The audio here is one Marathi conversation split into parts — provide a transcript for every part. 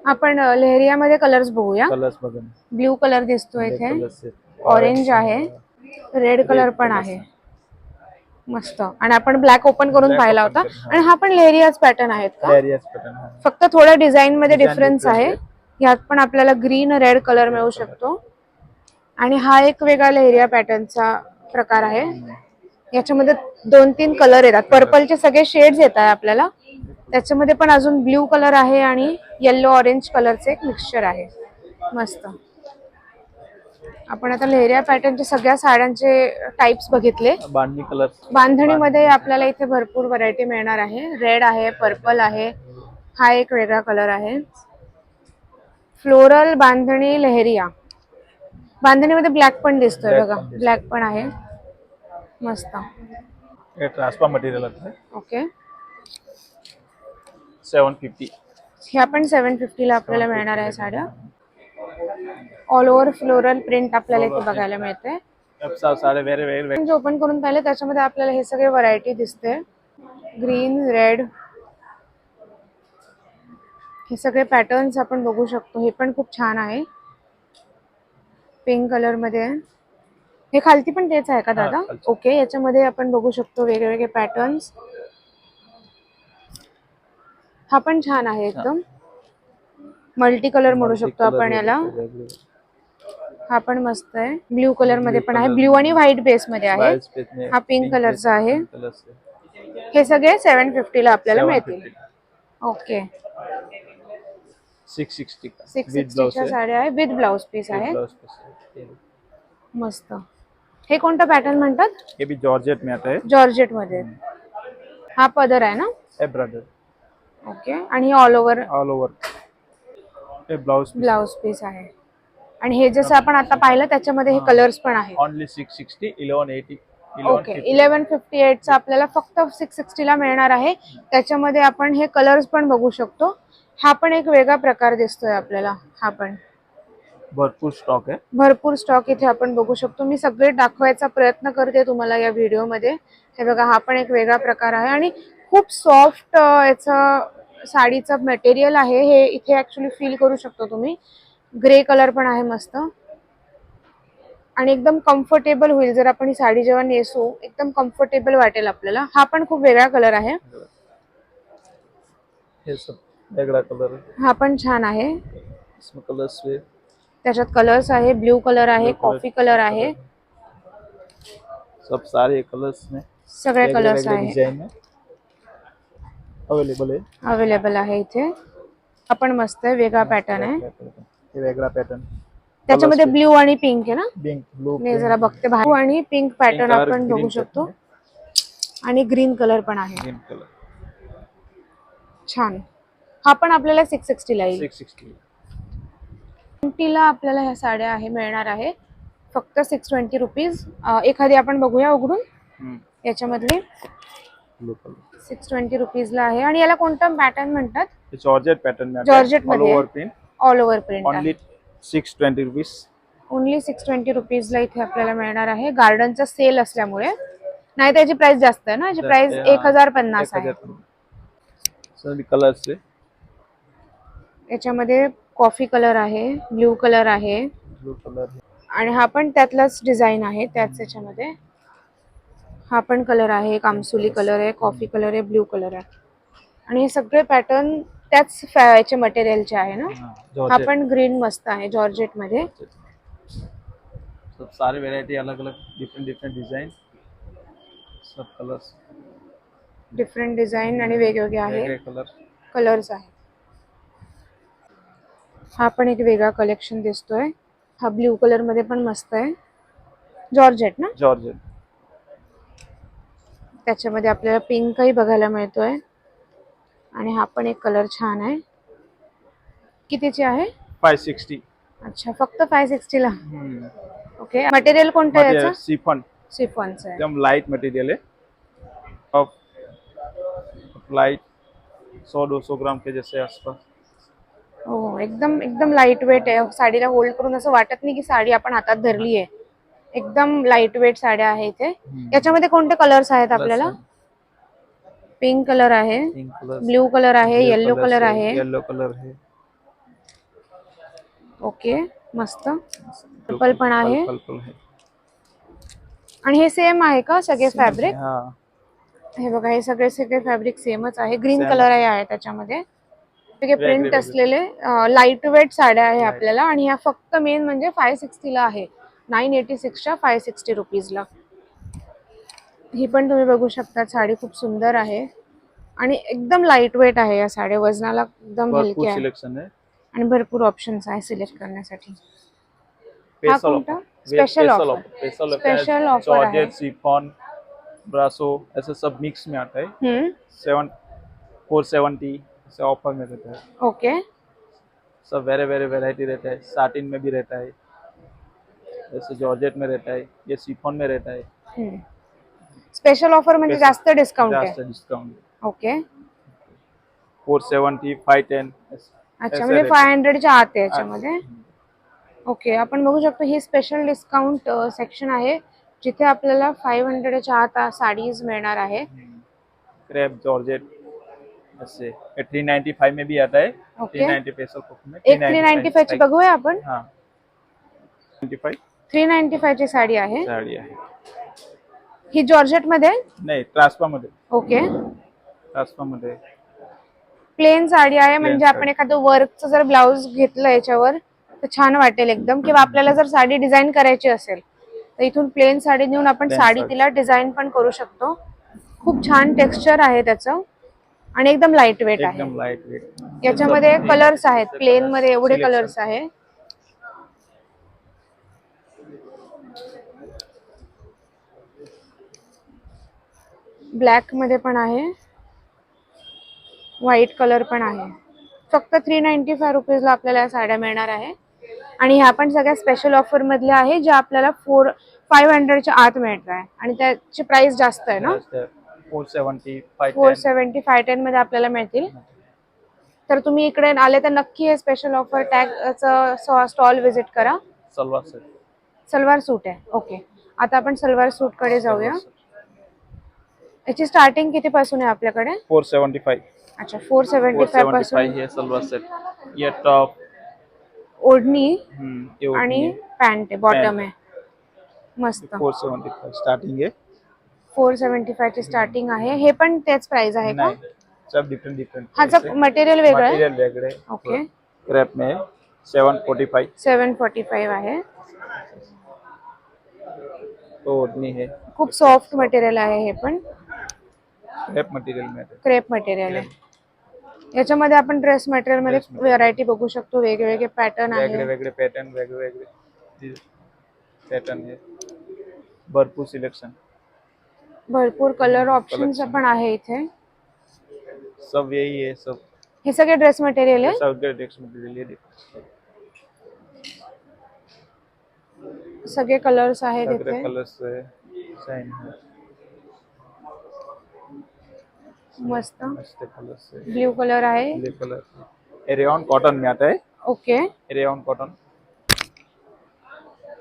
आपण लेहरियामध्ये कलर्स बघूया. कलर्स बघा. ब्ल्यू कलर दिसतोय इथे, ऑरेंज आहे, रेड कलर पण आहे. मस्त. आणि आपण ब्लॅक ओपन करून पाहिला होता. आणि हा पण लेहरियाच पॅटर्न आहेत का? लेहरियाच पॅटर्न, फक्त थोडा डिझाइन मध्ये डिफरन्स आहे. यात पण आपल्याला ग्रीन रेड कलर मिळू शकतो. आणि हा एक वेगळा लेहरिया पॅटर्नचा प्रकार आहे. याच्यामध्ये 2-3 कलर येतात. पर्पलचे सगळे शेड्स येतात आपल्याला. त्याच्यामध्ये पण अजून ब्ल्यू कलर आहे आणि येलो ऑरेंज कलरचे एक मिक्सचर आहे. मस्त. आपण आता लेहरिया पॅटर्नच्या सगळ्या साड्यांचे टाइप्स बघितले. बांधणी कलर, बांधणीमध्ये आपल्याला इथे भरपूर व्हरायटी मिळणार आहे. रेड आहे, पर्पल आहे, हा एक वेगळा कलर आहे. फ्लोरल बांधणी लेहरिया. बांधणीमध्ये ब्लॅक पण दिसतोय बघा, ब्लॅक पण आहे. मस्त. हे ट्रान्सफर मटेरियल आहे. ओके. 750. ह्या पण 750 ला आपल्याला मिळणार आहे साड्या. ऑल ओव्हर फ्लोरल प्रिंट आपल्याला इथे बघायला मिळते. साडे वेगळे जे ओपन करून पाहिले त्याच्यामध्ये आपल्याला हे सगळे व्हरायटी दिसते. ग्रीन, रेड, हे सगळे पॅटर्न्स आपण बघू शकतो. हे पण खूप छान आहे. पिंक कलर मध्ये. हे खालती पण तेच आहे का दादा? ओके. याच्यामध्ये आपण बघू शकतो वेगवेगळे पॅटर्न्स. हा पण छान आहे एकदम. मल्टी कलर म्हणू शकतो आपण याला. हा पण मस्त आहे. ब्ल्यू कलर मध्ये पण आहे. ब्ल्यू आणि व्हाईट बेस मध्ये आहे. हा पिंक कलरचा आहे. हे सगळे 750 ला आपल्याला मिळतील. ओके. 660 च्या साड्या आहे विथ ब्लाउज पीस आहे. मस्त. हे कोणता पॅटर्न म्हणतात? हे भी जॉर्जेट में आता है. जॉर्जेट मध्ये. हा पदर आहे ना? एम्ब्रॉयडरी. ओके. आणि ऑल ओव्हर हे ब्लाउज पीस आहे. आणि हे जसं आपण आता पाहिलं त्याच्यामध्ये हे कलर्स पण आहेत. ओनली 660, 1180. ओके. 1158 चा आपल्याला फक्त 660 ला मिळणार आहे. त्याच्यामध्ये आपण हे कलर्स पण बघू शकतो. हा पण एक वेगळा प्रकार दिसतोय आपल्याला. हा पण भरपूर स्टॉक आहे. भरपूर स्टॉक इथे आपण बघू शकतो. मी सगळे दाखवायचा प्रयत्न करते तुम्हाला या व्हिडिओमध्ये. हे बघा, हा पण एक वेगळा प्रकार आहे आणि खूप सॉफ्ट याचं साडीचं मटेरियल आहे. हे इथे ऍक्च्युली फील करू शकतो तुम्ही. ग्रे कलर पण आहे मस्त आणि एकदम कम्फर्टेबल होईल जर आपण ही साडी जेव्हा नेसू. एकदम कम्फर्टेबल वाटेल आपल्याला. हा पण खूप वेगळा कलर आहे. हे सब वेगळा कलर आहे. हा पण छान आहे. इसमें कलर्स है. त्याच्यात कलर्स आहे. ब्ल्यू कलर आहे, कॉफी कलर आहे. सब सारे कलर्स में सगळे कलर्स आहे. डिझाइन में अवेलेबल आहे इथे. आपण मस्त आहे. वेगळा पॅटर्न आहे. हे वेगळा पॅटर्न. त्याच्यामध्ये ब्ल्यू आणि पिंक आहे ना? Pink, blue. मी जरा बघते. ब्ल्यू आणि पिंक पॅटर्न आपण बघू शकतो. आणि ग्रीन कलर पण आहे. ग्रीन कलर छान. हा पण आपल्याला 660 ला येईल. 660 ला आपल्याला ह्या साड्या आहे मिळणार आहे. फक्त 620 रुपीज. एखादी आपण बघूया उघडून. याच्यामधली ब्लू कलर 620 रुपीज ला आहे. आणि याला कोणता पॅटर्न म्हणतात? जॉर्जेट पॅटर्न में. जॉर्जेट मध्ये all over print. Only 620 rupees. Only 620 rupees ला इथे आपल्याला मिळणार आहे. गार्डनचा सेल असल्यामुळे. नाही त्याची प्राइस जास्त आहे ना. याची प्राइस 1050 आहे. सभी कलर्स आहे. याच्यामध्ये कॉफी कलर आहे, ब्ल्यू कलर आहे, आणि हा पण त्यातलाच डिझाइन आहे. त्याच याच्यामध्ये हा पण कलर आहे. कामसुली कलर आहे, कॉफी कलर आहे, ब्ल्यू कलर आहे. आणि हे सगळे पॅटर्न त्याच याचे मटेरियलचे आहे ना. हा पण ग्रीन मस्त आहे. जॉर्जेट मध्ये. सब सारे वैरायटी अलग अलग, डिफरेंट डिजाइन, सब कलर्स, डिफरेंट डिझाइन आणि वेगवेगळे आहे. कलर्स आहे. हा पण एक वेगळा कलेक्शन दिसतोय. हा ब्ल्यू कलर मध्ये पण मस्त आहे. जॉर्जेट ना? जॉर्जेट. त्याच्यामध्ये आपल्याला पिंकही बघायला मिळतोय. आणि हा पण एक कलर छान आहे. कितीची आहे? 560. अच्छा, फक्त 560 ला. ओके. मटेरियल कोणतं आहे याचं? शिफॉनचं आहे. एकदम लाइट मटेरियल है. अब लाइट 100-200 ग्राम के जैसे आसपास. हो, एकदम लाइट वेट आहे. साडीला होल्ड करून असं वाटत नाही की साडी आपण हातात धरली आहे. एकदम लाइट वेट साड्या आहे इथे. याच्यामध्ये कोणते कलर्स आहेत आपल्याला? पिंक कलर आहे, ब्ल्यू कलर आहे, येलो कलर आहे, ओके, मस्त. पर्पल पण आहे. पर्पल है. आणि हे सेम आहे का सगळे फॅब्रिक? हाँ. हे बघा, हे सगळे फॅब्रिक सेमच आहे. ग्रीन Same कलर आहे. आहे त्याच्यामध्ये. वेगळे प्रिंट वेगळे. असलेले लाईट वेट साड्या आहे Light. आपल्याला. आणि ह्या फक्त मेन म्हणजे 560 ला आहे. 986 च्या 560 रुपीजला. ही पण तुम्ही बघू शकता, साडी खूप सुंदर आहे आणि एकदम लाईट वेट आहे. या साड्या वजनाला एकदम भरपूर हलक्या आहे सिलेक्शन है. आणि भरपूर ऑप्शन्स आहे सिलेक्ट करण्यासाठी. हा स्पेशल कोणता? Offer. Special special offer. Offer. Special offer. Special offer आहे. जॉर्जेट, शिफॉन, ब्रासो ऐसे सब मिक्स में आता है. 470 ऐसे ऑफर में रहता है. ओके. सब वेरे वेरे वैरायटी रहता है. साटिन में भी रहता है, जैसे जॉर्जेट में रहता है, ये शिफॉन में रहता है. स्पेशल ऑफर म्हणजे जास्त डिस्काउंट आहे. जास्त डिस्काउंट. ओके. 470, 510. अच्छा, म्हणजे 500 च्या आत आहे याच्यामध्ये. ओके, आपण बघू शकतो ही स्पेशल डिस्काउंट सेक्शन आहे जिथे आपल्याला 500 च्या आत साडीज मिळणार आहे. क्रेप जॉर्जेट ऐसे 395 में भी आता है. ओके. 390 पेसो में. एक 395 ची बघूया आपण. हाँ. 95 395 ची साडी आहे. साडी आहे. ही जॉर्जेट मध्ये? नाही, ट्रान्सफॉर्म मध्ये. ओके. ट्रान्सफॉर्म मध्ये प्लेन साडी आहे, म्हणजे आपण एखादं वर्कचं जर ब्लाउज घेतलं याच्यावर तर छान वाटेल एकदम. किंवा आपल्याला जर साडी डिझाईन करायची असेल तर इथून प्लेन साडी नेऊन आपण साडी तिला डिझाईन पण करू शकतो. खूप छान टेक्स्चर आहे त्याचं आणि एकदम लाईट वेट आहे. एकदम लाईट वेट. याच्यामध्ये कलर्स आहेत. प्लेन मध्ये एवढे कलर्स आहे. ब्लॅक मध्ये पण आहे, व्हाईट कलर पण आहे. फक्त 395 रुपीजला आपल्याला या साड्या मिळणार आहे. आणि ह्या पण सगळ्या स्पेशल ऑफर मधल्या आहे ज्या आपल्याला 500 च्या आत मिळत आहे आणि त्याची प्राइस जास्त आहे ना. 470, 510. 470, 510 मध्ये आपल्याला मिळतील. तर तुम्ही इकडे आले तर नक्की हे स्पेशल ऑफर टॅगचं स्टॉल व्हिजिट करा. सलवार सेट. सलवार सूट आहे. ओके, आता आपण सलवार सूट कडे जाऊया. याची स्टार्टिंग किती पासून आहे आपल्याकडे? 475. अच्छा, 475 पासून. हे सलवार सेट. ये टॉप, ओढणी ये आणि पॅन्ट आहे, बॉटम आहे. मस्त. 475 स्टार्टिंग आहे. 475 ची स्टार्टिंग आहे. हे पण तेच प्राइस आहे का? नाही, सब डिफरेंट. ह्याचं मटेरियल वेगळं आहे. मटेरियल वेगळे. ओके. क्रॅप में 745. 745 आहे. तो ओढणी है. खूप सॉफ्ट मटेरियल आहे हे पण. क्रेप मटेरियल में. क्रेप मटेरियल आहे. याच्यामध्ये आपण ड्रेस मटेरियल मध्ये व्हरायटी बघू शकतो. वेगवेगळे पॅटर्न आहे. वेगळे पॅटर्न, वेगळे पॅटर्न आहे. भरपूर सिलेक्शन. भरपूर कलर ऑप्शन्स पण आहे इथे. सब यही है. सब हे सगळे ड्रेस मटेरियल आहे. सगळे ड्रेस मटेरियल आहे. सगळे कलर्स आहेत इथे. सगळे कलर्स है. शाइन है. मस्त मस्त कलर्स है. ब्लू कलर आहे. Blue colour. रेयॉन कॉटन में आता है. ओके. Rayon cotton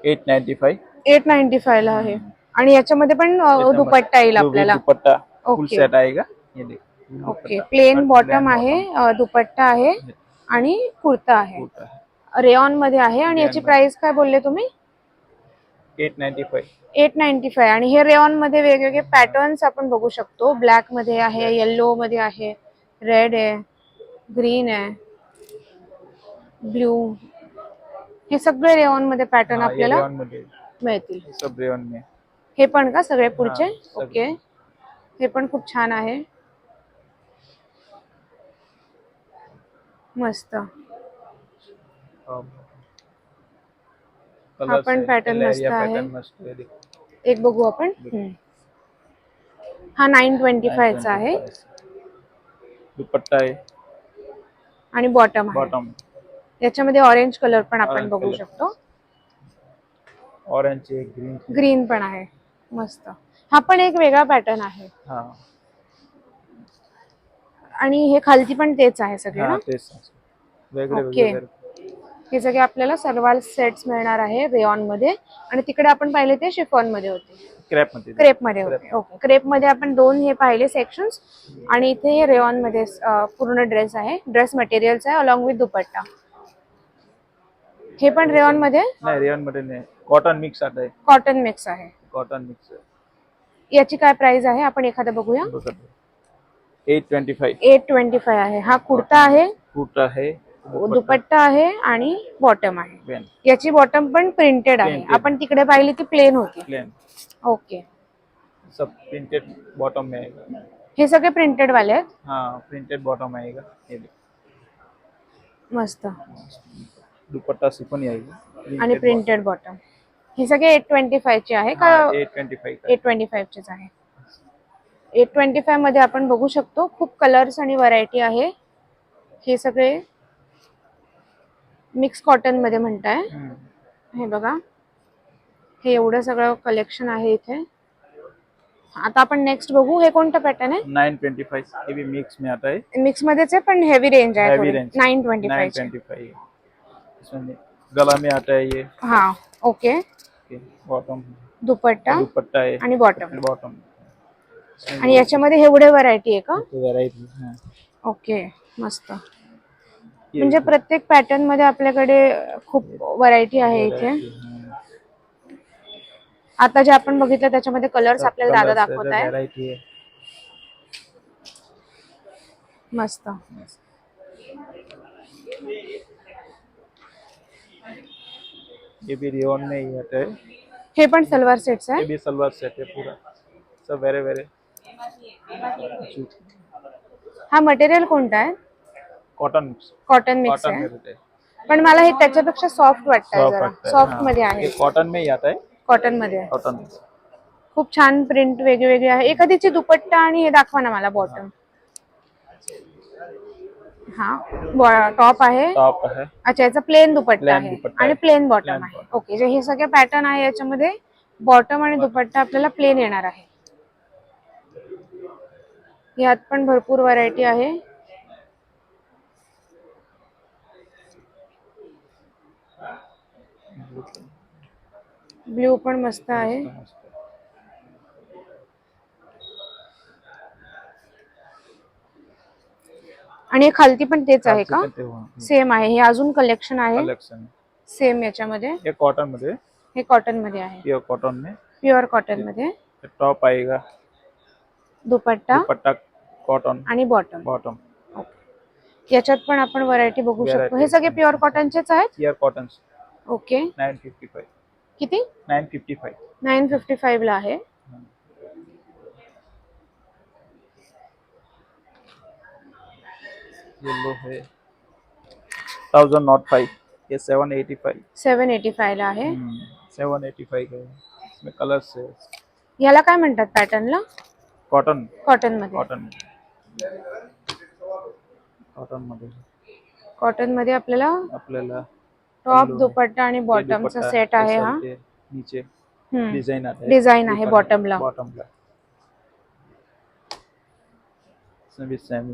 895. 895 ला आहे. आणि याच्यामध्ये पण दुपट्टा येईल आपल्याला. दुपट्टा फुल ओके. सेट आएगा. ये देखो. ओके, प्लेन बॉटम आहे, दुपट्टा आहे आणि कुर्ता आहे. रेयॉन मध्ये आहे. आणि याची प्राइस काय बोलले तुम्ही? 895. 895. आणि हे रेयॉन मध्ये वेगवेगळे पॅटर्न्स आपण बघू शकतो. ब्लॅक मध्ये आहे, येलो मध्ये आहे, रेड आहे, ग्रीन आहे, ब्लू. हे सगळे रेयॉन मध्ये पॅटर्न आपल्याला रेयॉन मध्ये मिळतील. सब रेयॉन में. हे पण का सगळे पुढचे? हा, ओके. हे पण खूप छान आहे. मस्त. हा पण पॅटर्न मस्त आहे. एक बघू आपण. हा 925 चा आहे. दुपट्टा आहे आणि बॉटम आहे. बॉटम. याच्यामध्ये ऑरेंज कलर पण आपण बघू शकतो. ऑरेंज आहे, ग्रीन पण आहे. मस्त. हा पण एक वेगळा पॅटर्न आहे. हा. आणि हे खालती पण तेच आहे सगळे ना. तेच वेगळे ओके. हे सगळे आपल्याला सलवार सेट्स मिळणार आहे रेयॉन मध्ये. आणि तिकडे आपण पाहिले ते शिफॉन मध्ये होते. क्रेप मध्ये होते. ओके. क्रेप मध्ये आपण 2 हे पाहिले सेक्शन्स. आणि इथे हे रेयॉन मध्ये पूर्ण ड्रेस आहे. ड्रेस मटेरियल्स आहे अलॉंग विथ दुपट्टा. हे पण रेयॉन मध्ये नहीं रेयन मध्ये नहीं, कॉटन मिक्स आता है, कॉटन मिक्स आहे. कॉटन मिक्स है. याची काय प्राइस आहे आपण एखादा बघूया. 825. 825 आहे. हा कुर्ता आहे, कुर्ता है, दुपट्टा आहे आणि बॉटम आहे. प्लेन. याची बॉटम पण प्रिंटेड आहे. Printed. आपण तिकडे पाहिली ती प्लेन होती. Plane okay. सब प्रिंटेड बॉटम में आएगा. हे सगळे प्रिंटेड वाले आहेत. हाँ प्रिंटेड बॉटम आएगा. ये देखो मस्त. दुपट्टा शिफॉन ही आएगा आणि प्रिंटेड बॉटम. हे सगळे 825 चे आहे का? 825 का. 825 चेच आहे. 825 मध्ये आपण बघू शकतो खूप कलर्स आणि व्हरायटी आहे. हे सगळे मिक्स कॉटन मध्ये म्हणताय. हे बघा, हे एवढं सगळं कलेक्शन आहे इथे. आता आपण नेक्स्ट बघू. हे कोणतं पॅटर्न आहे? 925. ये भी मिक्स में आता है. मिक्स मध्येच आहे पण हेवी रेंज आहे. हेवी रेंज 925 चे. 925. इसमें गला में आता है ये. हाँ ओके. बॉटम दुपट्टा दुपट्टा है आणि बॉटम. बॉटम आणि याच्यामध्ये एवढे व्हरायटी आहे का? व्हरायटी. ओके मस्त. म्हणजे प्रत्येक पॅटर्न मध्ये आपल्याकडे खूप व्हरायटी आहे इथे. आता जे आपण बघितलं त्याच्यामध्ये कलर्स आपल्याला दादा दाखवत आहे. व्हरायटी है. मस्त. ये भी रियोन में ही आता है. हे पण सलवार सेट्स ये आहे. भी सलवार सेट है पूरा. सब वेरे वेरे. हा मटेरियल कोणता आहे? Cotton mix. Cotton mix cotton आहे. में रहता है. पण मला हे त्याच्यापेक्षा सॉफ्ट वाटतंय जरा. सॉफ्ट मध्ये आहे. ये कॉटन में ही आता है. कॉटन मध्ये आहे. कॉटन. खूप छान प्रिंट वेगवेगळे आहे. एखादीची दुपट्टा आणि हे दाखवा ना मला बॉटम. हा टॉप आहे. टॉप है. अच्छा याचा प्लेन दुपट्टा Plain आहे दुपट्टा आणि आहे. प्लेन बॉटम Plain आहे. bottom. ओके. जे हे सगळे पॅटर्न आहे याच्यामध्ये बॉटम आणि दुपट्टा आपल्याला प्लेन येणार आहे. यात पण भरपूर व्हरायटी आहे. ब्ल्यू पण मस्त आहे. आणि हे खालती पण तेच आहे का? सेम आहे. हे अजून कलेक्शन आहे कलेक्शन सेम याच्यामध्ये. ये कॉटन मध्ये. हे कॉटन मध्ये आहे. प्योर कॉटन में. प्युअर कॉटन मध्ये. टॉप आएगा. दुपट्टा दुपट्टा कॉटन आणि बॉटम. बॉटम. याच्यात पण आपण व्हरायटी बघू शकतो. हे सगळे प्युअर कॉटनचेच आहेत. Pure cotton. ओके. 955. किती? 955. 955 ला आहे. येलो है 1005. ये 785. 785 ला आहे. 785 का है. इसमें कलर्स है. याला काय म्हणतात पॅटर्नला? कॉटन. कॉटन मध्ये. कॉटन. कॉटन मध्ये. कॉटन मध्ये आपल्याला आपल्याला टॉप दुपट्टा आणि बॉटमचा सेट आहे. हा नीचे डिजाइन आता है. डिझाइन आहे बॉटमला. बॉटमला इसमें सेम.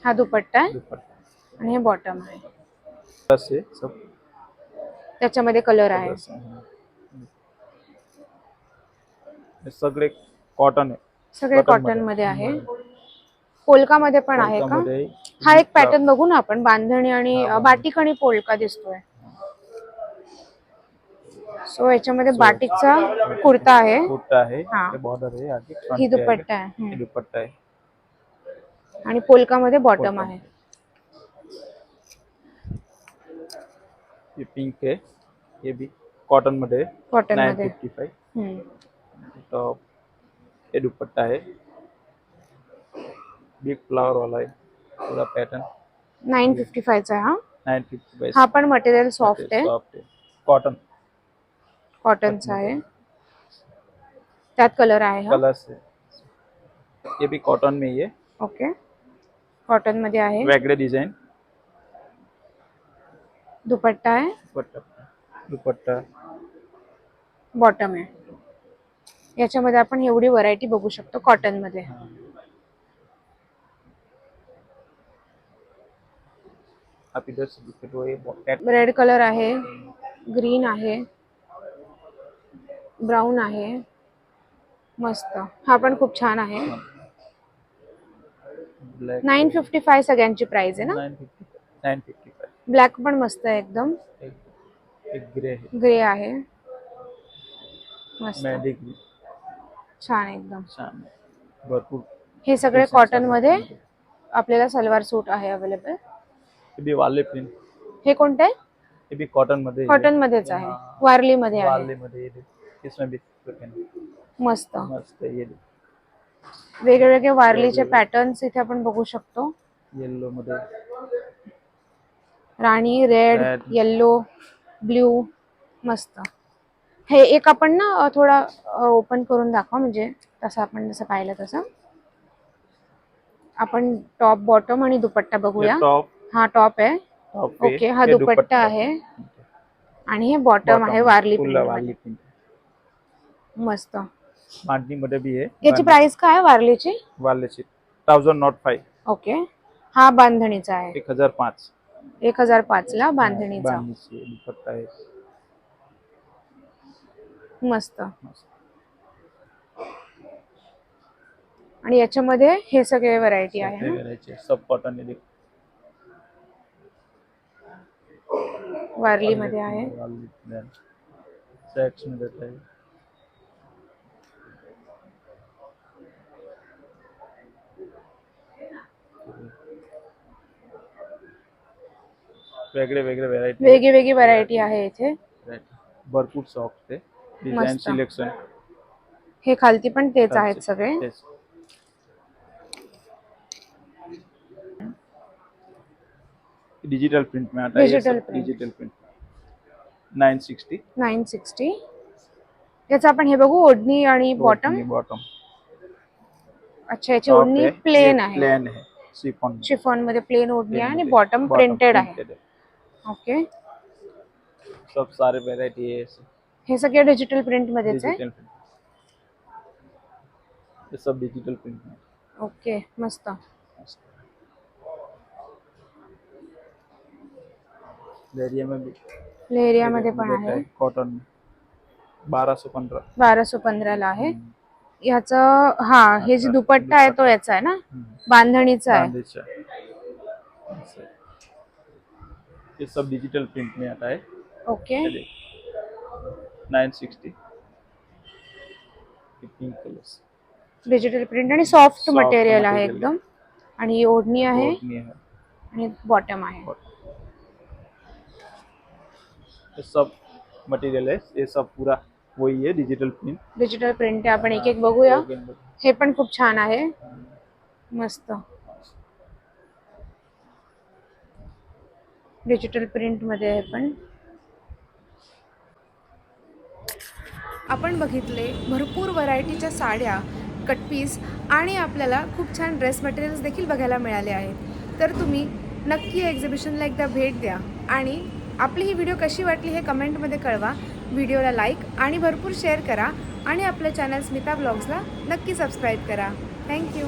हा दुपट्टा आहे दुपट्टा आणि हे बॉटम आहे. बस है सब. त्याच्यामध्ये कलर आहे. हे सगळे कॉटन आहे. सगळे कॉटन मध्ये आहे. पोलका मध्ये पण आहे का? मध्ये हा एक पॅटर्न बघू ना आपण. बांधणी आणि बाटिक आणि पोलका दिसतोय. सो याच्यामध्ये बाटिकचा कुर्ता आहे. कुर्ता आहे. हा. हे बॉर्डर आहे आगे. ही दुपट्टा आहे. हे दुपट्टा आहे. आणि पोलका मध्ये बॉटम आहे. ये पिंक है. ये भी कॉटन मध्ये. कॉटन मध्ये. 955. टॉप. ये दुपट्टा है. बिग फ्लावर वाला है पूरा पैटर्न. 955 चा आहे हा. 955. हा पण मटेरियल सॉफ्ट आहे. सॉफ्ट है. कॉटन. कॉटनचा आहे. त्यात कलर आहे हा. कलर्स है. ये भी कॉटन में ही है. ओके. कॉटन मध्ये आहे. वेगळे डिजाइन. दुपट्टा आहे. दुपट्टा बॉटम आहे. याच्यामध्ये आपण एवढी व्हरायटी बघू शकतो कॉटन मध्ये. आप इधर से दिखे तो ये रेड कलर आहे, ग्रीन आहे, ब्राउन आहे. मस्त. हा पण खूप छान आहे. ब्लॅक 955 सगळ्यांची प्राइस आहे ना. 955. ब्लॅक पण मस्त आहे एकदम. एक ग्रे आहे, ग्रे आहे मस्त मेहंदी ग्रीन. छान एकदम. छान आहे. भरपूर हे सगळे pieces कॉटन आहेत मध्ये त्यामध्ये. आपल्याला सलवार सूट आहे अवेलेबल. हे भी वाले प्रिंट, हे कोणते आहे? ये भी कॉटन मध्ये कॉटन मध्येच आहे, वारली मध्ये आहे. वाले मध्ये ये देख, इसमें भी मस्त मस्त है, ये देख. वेगवेगळे वारलीचे पॅटर्न्स इथे आपण बघू शकतो. येलो मध्ये राणी, रेड, Red. Yellow, blue. मस्त. हे एक आपण ना थोडा ओपन करून दाखवा, म्हणजे तसं आपण जसं पाहिलं तसं. आपण टॉप, बॉटम आणि दुपट्टा बघूया. टॉप हा टॉप आहे. टॉप ओके, हा दुपट्टा आहे आणि हे बॉटम आहे वारली फुल प्रिंट. प्रिंट. मस्त. बांधणी मध्ये भी है. याची प्राइस काय आहे वारलीची? वालेची 1005. ओके, हा बांधणीचा आहे. 1005. 1005 ला बांधणीचा. बांधणीची दुपट्टा है. मस्त. आणि याच्यामध्ये हे सगळे व्हरायटी आहे ना? व्हरायटी सब कॉटन है. वारली मध्ये आहे. चेक्स में रहता है. वेगळे वेगळे व्हरायटी, वेगळी व्हरायटी आहे इथे. भरपूर सॉफ्ट आहे. डिझाईन मस्त. सिलेक्शन. हे खालती पण तेच आहेत सगळे. डिजिटल प्रिंट में आता है. Digital print. Digital print 960. 960. याचं आपण हे बघू, ओढणी आणि बॉटम. बॉटम अच्छा, याची ओढणी प्लेन आहे. प्लेन है. शिफॉन मध्ये प्लेन ओढणी आहे आणि बॉटम प्रिंटेड आहे. ओके, सब सारे व्हरायटी है. हे सगळे डिजिटल प्रिंट मध्येच आहे. डिजिटल प्रिंट, ये सब डिजिटल प्रिंट में. ओके, मस्त. लेरिया में भी, लेरिया मध्ये पण आहे. कॉटन 1215. 1215 ला आहे. याचं हा, हे जे दुपट्टा आहे तो याचा आहे ना, बांधणीचा आहे. बांधीचा. ये सब डिजिटल प्रिंट में आता है. Okay, 960. Pink colours. Digital print आणि सॉफ्ट Soft मटेरियल आहे material. एकदम. आणि ही ओढणी आहे ओढणी है. आणि बॉटम आहे. ये सब मटेरियल है. ये सब पूरा वही है, डिजिटल प्रिंट. डिजिटल प्रिंट आहे. आपण एक एक बघूया. हे पण खूप छान आहे. मस्त. डिजिटल प्रिंट मध्ये आहे पण. आपण बघितले भरपूर व्हरायटीच्या साड्या, कटपीस आणि आपल्याला खूप छान ड्रेस मटेरियल्स देखील बघायला मिळाले आहेत. तर तुम्ही नक्की एक्झिबिशनला एकदा भेट द्या आणि आपली ही व्हिडिओ कशी वाटली हे कमेंटमध्ये कळवा. व्हिडिओला लाईक आणि भरपूर शेअर करा आणि आपल्या चॅनल स्मिता ब्लॉग्सला नक्की सबस्क्राईब करा. थँक्यू.